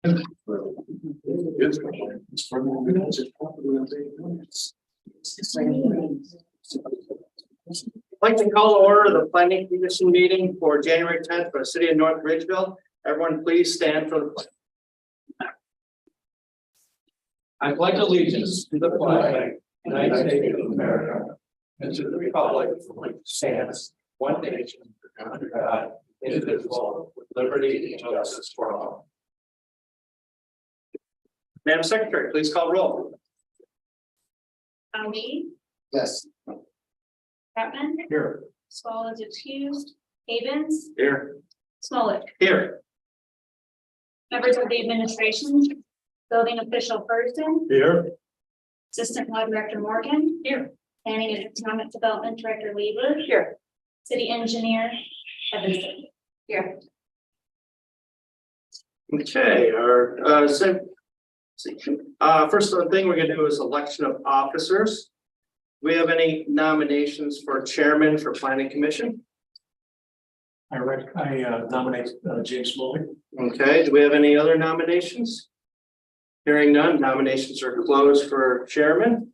I'd like to call to order the planning commission meeting for January 10th for the city of North Ridgeville. Everyone please stand for the pledge. I pledge allegiance to the flag, United States of America, and to the republic for which it stands, one nation, under God, indivisible, with liberty and justice for all. Madam Secretary, please call roll. Ali, Yes. Chapman, Here. Swallow is excused, Havens, Here. Smollett. Here. Members of the administration, building official Person, Here. Assistant Law Director Morgan. Here. Planning and Economic Development Director Lieber. Here. City Engineer Evanson. Here. Okay, first thing we're going to do is election of officers. Do we have any nominations for chairman for planning commission? I nominate James Smollett. Okay, do we have any other nominations? Hearing none, nominations are closed for chairman.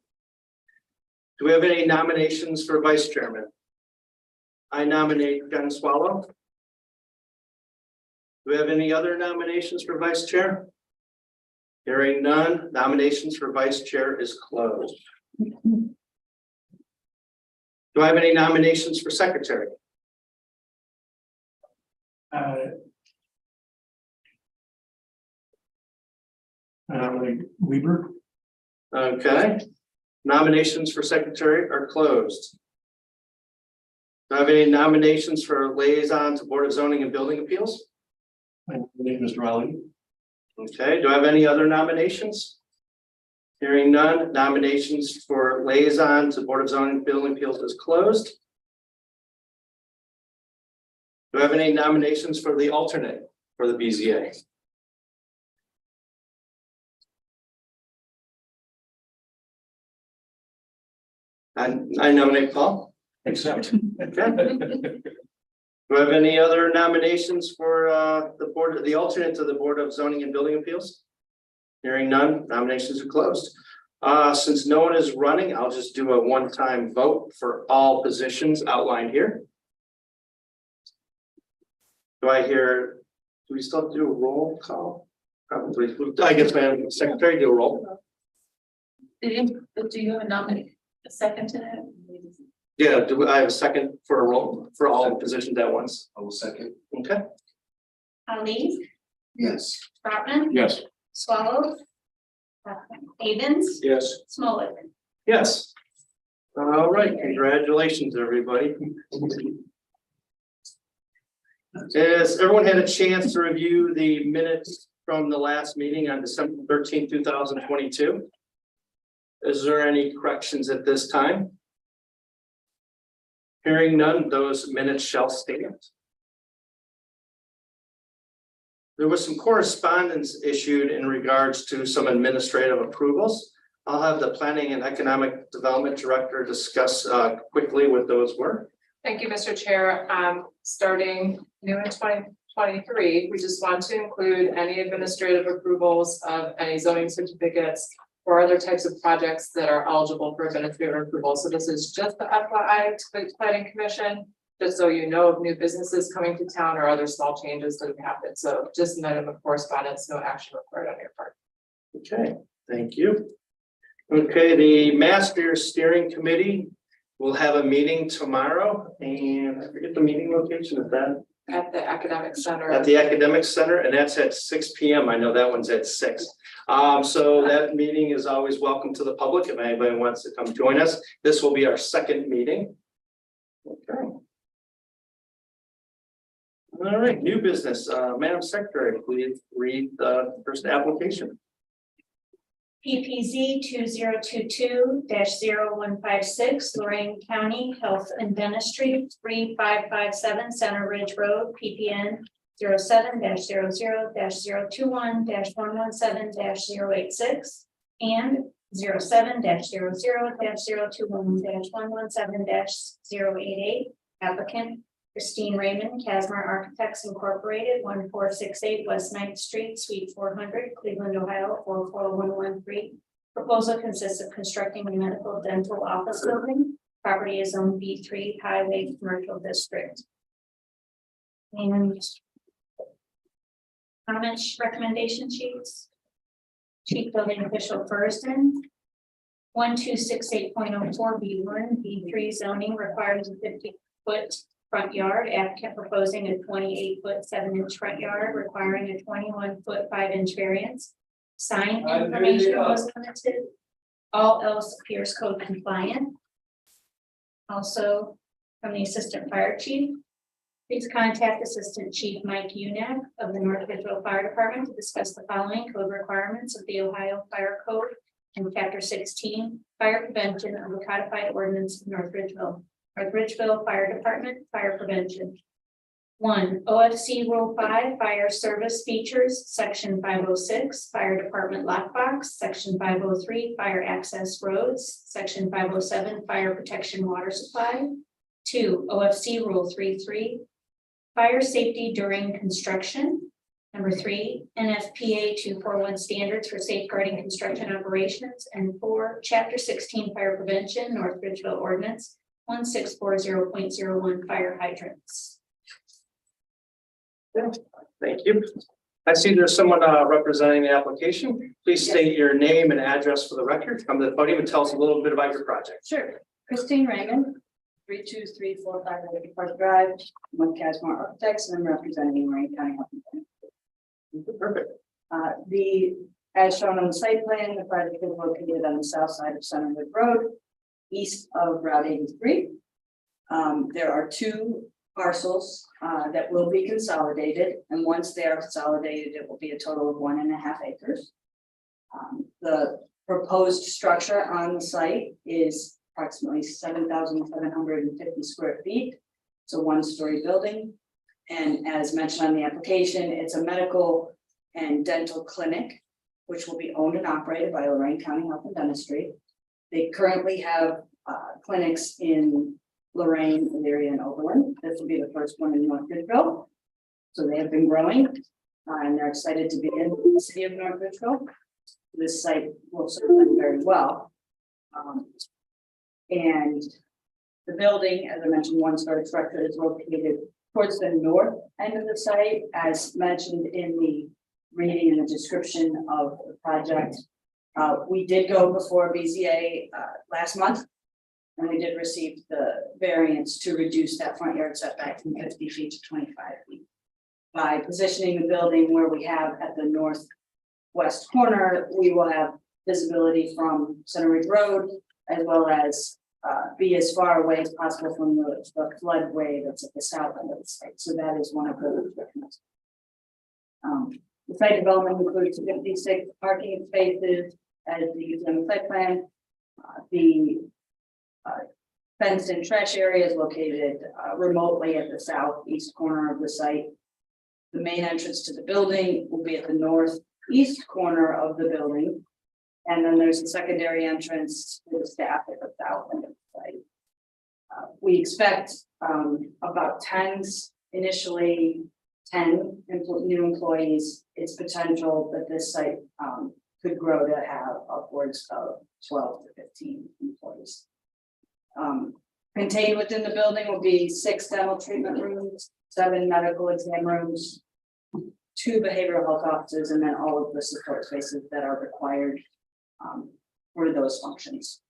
Do we have any nominations for vice chairman? I nominate Jen Swallow. Do we have any other nominations for vice chair? Hearing none, nominations for vice chair is closed. Do I have any nominations for secretary? Weaver. Okay, nominations for secretary are closed. Do I have any nominations for liaison to Board of Zoning and Building Appeals? I nominate Mr. Ali. Okay, do I have any other nominations? Hearing none, nominations for liaison to Board of Zoning and Building Appeals is closed. Do I have any nominations for the alternate for the BZA? I nominate Paul. Accept. Okay. Do I have any other nominations for the alternate to the Board of Zoning and Building Appeals? Hearing none, nominations are closed. Since no one is running, I'll just do a one-time vote for all positions outlined here. Do we still do a roll call? Probably. I guess Madam Secretary, do a roll. Do you have a nominee, a second to that? Yeah, do I have a second for a roll for all positions at once? I will second. Okay. Ali, Yes. Chapman, Yes. Swallow, Havens, Yes. Smollett. Yes. All right, congratulations, everybody. Has everyone had a chance to review the minutes from the last meeting on December 13th, 2022? Is there any corrections at this time? Hearing none, those minutes shall stand. There was some correspondence issued in regards to some administrative approvals. I'll have the Planning and Economic Development Director discuss quickly what those were. Thank you, Mr. Chair. Starting new in 2023, we just want to include any administrative approvals of any zoning certificates or other types of projects that are eligible for administrative approval. So this is just the FYI to the Planning Commission, just so you know of new businesses coming to town or other small changes that have happened. So just an item of correspondence, no action required on your part. Okay, thank you. Okay, the Master Steering Committee will have a meeting tomorrow, and I forget the meeting location of that. At the Academic Center. At the Academic Center, and that's at 6 p.m. I know that one's at 6. So that meeting is always welcome to the public if anybody wants to come join us. This will be our second meeting. Okay. All right, new business. Madam Secretary, please read the first application. PPZ 2022-0156, Lorraine County Health and Dentistry, 3557 Center Ridge Road, PPN 07-00-021-117-086 and 07-00-021-117-088. Applicant Christine Raymond, Casmar Architects Incorporated, 1468 West 9th Street, Suite 400, Cleveland, Ohio, 44113. Proposal consists of constructing a medical dental office building. Property is on B3 Highway Commercial District. And comments, recommendation sheets. Chief Building Official Furston. 1268.04 B1 B3 zoning requires a 50-foot front yard. Applicant proposing a 28-foot 7-inch front yard requiring a 21-foot 5-inch variance. Sign information was limited. All else appears code compliant. Also, from the Assistant Fire Chief, please contact Assistant Chief Mike Unack of the North Ridgeville Fire Department to discuss the following code requirements of the Ohio Fire Code and Chapter 16, Fire Prevention of the Codified Ordinance of North Ridgeville. North Ridgeville Fire Department, Fire Prevention. 1. OFC Rule 5, Fire Service Features, Section 506, Fire Department Lockbox, Section 503, Fire Access Roads, Section 507, Fire Protection Water Supply. 2. OFC Rule 33, Fire Safety During Construction. Number 3, NFPA 241 Standards for Safeguarding Construction Operations. And 4, Chapter 16, Fire Prevention, North Ridgeville Ordinance 1640.01, Fire Hydrants. Thank you. I see there's someone representing the application. Please state your name and address for the record. Come to the podium and tell us a little bit about your project. Sure. Christine Raymond, 32345 Lake Park Drive, I'm with Casmar Architects, and I'm representing Lorraine County Health and Perfect. as shown on the site plan, the project is located on the south side of Centerwood Road, east of Route 83. There are 2 parcels that will be consolidated, and once they are consolidated, it will be a total of 1.5 acres. The proposed structure on the site is approximately 7,750 square feet. It's a 1-story building. And as mentioned on the application, it's a medical and dental clinic, which will be owned and operated by Lorraine County Health and Dentistry. They currently have clinics in Lorraine, Elyria, and Oberlin. This will be the first one in North Ridgeville. So they have been growing and they're excited to be in the city of North Ridgeville. This site will serve them very well. And the building, as I mentioned, 1-story structure is located towards the north end of the site, as mentioned in the reading and the description of the project. We did go before BZA last month, and we did receive the variance to reduce that front yard setback from 50 feet to 25 feet. By positioning the building where we have at the northwest corner, we will have visibility from Center Ridge Road, as well as be as far away as possible from the floodway that's at the south end of the site. So that is one of the restrictions. The site development includes 56 parking spaces as used in the site plan. The fenced-in trash area is located remotely at the southeast corner of the site. The main entrance to the building will be at the northeast corner of the building. And then there's a secondary entrance for the staff at the south end of the site. We expect about 10 initially, 10 new employees. It's potential that this site could grow to have upwards of 12 to 15 employees. Contained within the building will be 6 dental treatment rooms, 7 medical exam rooms, 2 behavioral health offices, and then all of the support spaces that are required for those functions.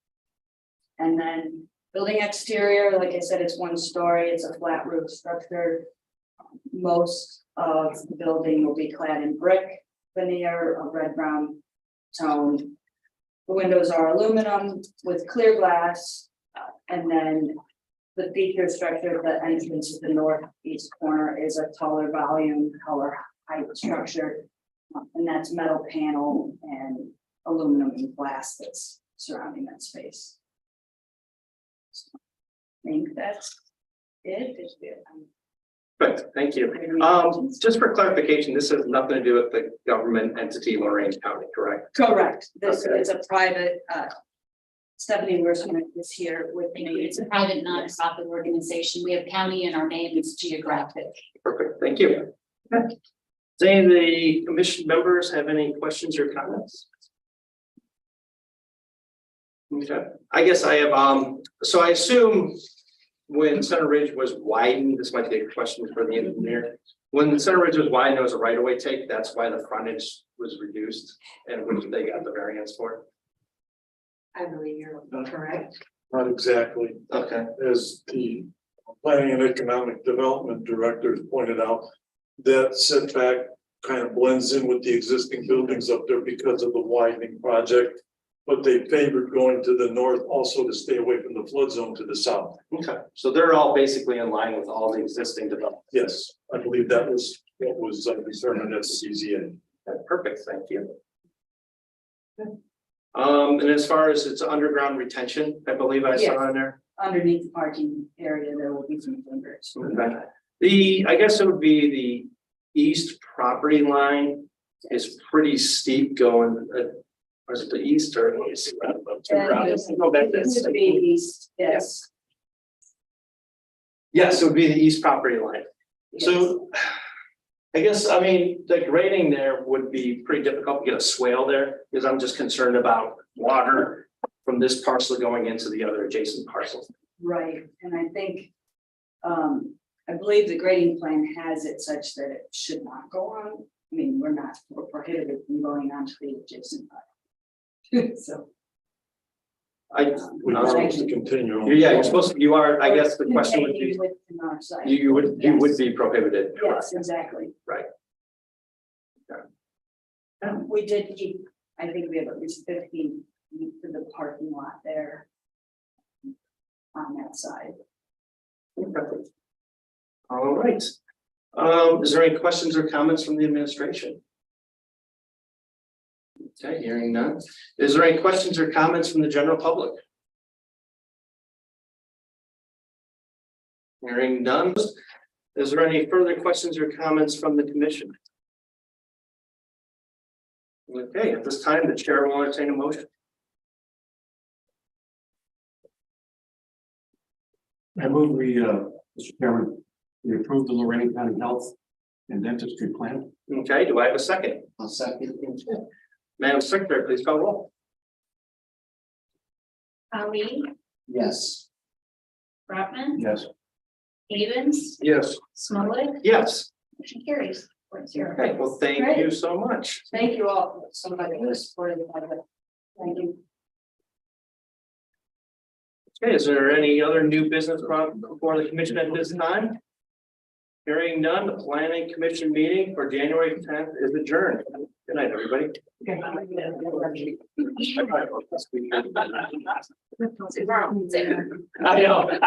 And then building exterior, like I said, it's 1-story, it's a flat roof structure. Most of the building will be clad in brick veneer of red-brown tone. The windows are aluminum with clear glass, and then the feature structure of the entrance to the northeast corner is a taller volume, color height structure, and that's metal panel and aluminum and glass that's surrounding that space. So, I think that's it. Good, thank you. Just for clarification, this has nothing to do with the government entity Lorraine County, correct? Correct. This Okay. is a private Stephanie Wersman is here with me. It's a private nonprofit organization. We have county in our name. It's geographic. Perfect, thank you. Okay. Does any of the commission members have any questions or comments? Okay, I guess I have, so I assume when Center Ridge was widened, this might be a question for the engineer. When Center Ridge was widened, there was a right of way take, that's why the frontage was reduced and which they got the variance for. I believe you're correct. Not exactly, Okay, as the Planning and Economic Development Director pointed out, that setback kind of blends in with the existing buildings up there because of the widening project. But they favored going to the north also to stay away from the flood zone to the south. okay, so they're all basically in line with all the existing development. Yes, I believe that was what was determined at the CZA. Perfect, thank you. And as far as its underground retention, I believe I saw in there. Underneath the parking area, there will be some fingers. Okay. I guess it would be the east property line is pretty steep going, or is it the east or? Let me see. Go back It this. would be east, yes. Yes, it would be the east property line. So I guess, I mean, the grading there would be pretty difficult to get a swale there because I'm just concerned about water from this parcel going into the other adjacent parcels. Right, and I think, I believe the grading plan has it such that it should not go on. I mean, we're prohibited from going on to the adjacent part. So. We were supposed to continue. on. Yeah, you're supposed to, you are, I guess the question would be, Containing within our site. you would be prohibited. Yes, exactly. Right. We did keep, I think we have at least 15 feet to the parking lot there. On that side. All right. Is there any questions or comments from the administration? Okay, hearing none. Is there any questions or comments from the general public? Hearing none. Is there any further questions or comments from the commission? Okay, at this time, the chair will entertain a motion. I move we, Mr. Chairman, we approve the Lorraine County Health and Dentistry Plan. Okay, do I have a second? I'll second. Madam Secretary, please call roll. Ali, Yes. Brotman, Yes. Havens, Yes. Smollett, Yes. motion carries. 4-0. Okay, well, thank you so much. Thank you all. Somebody was supportive of it. Thank you. Okay, is there any other new business brought before the commission at this time? Hearing none, the planning commission meeting for January 10th is adjourned. Good night, everybody. I know.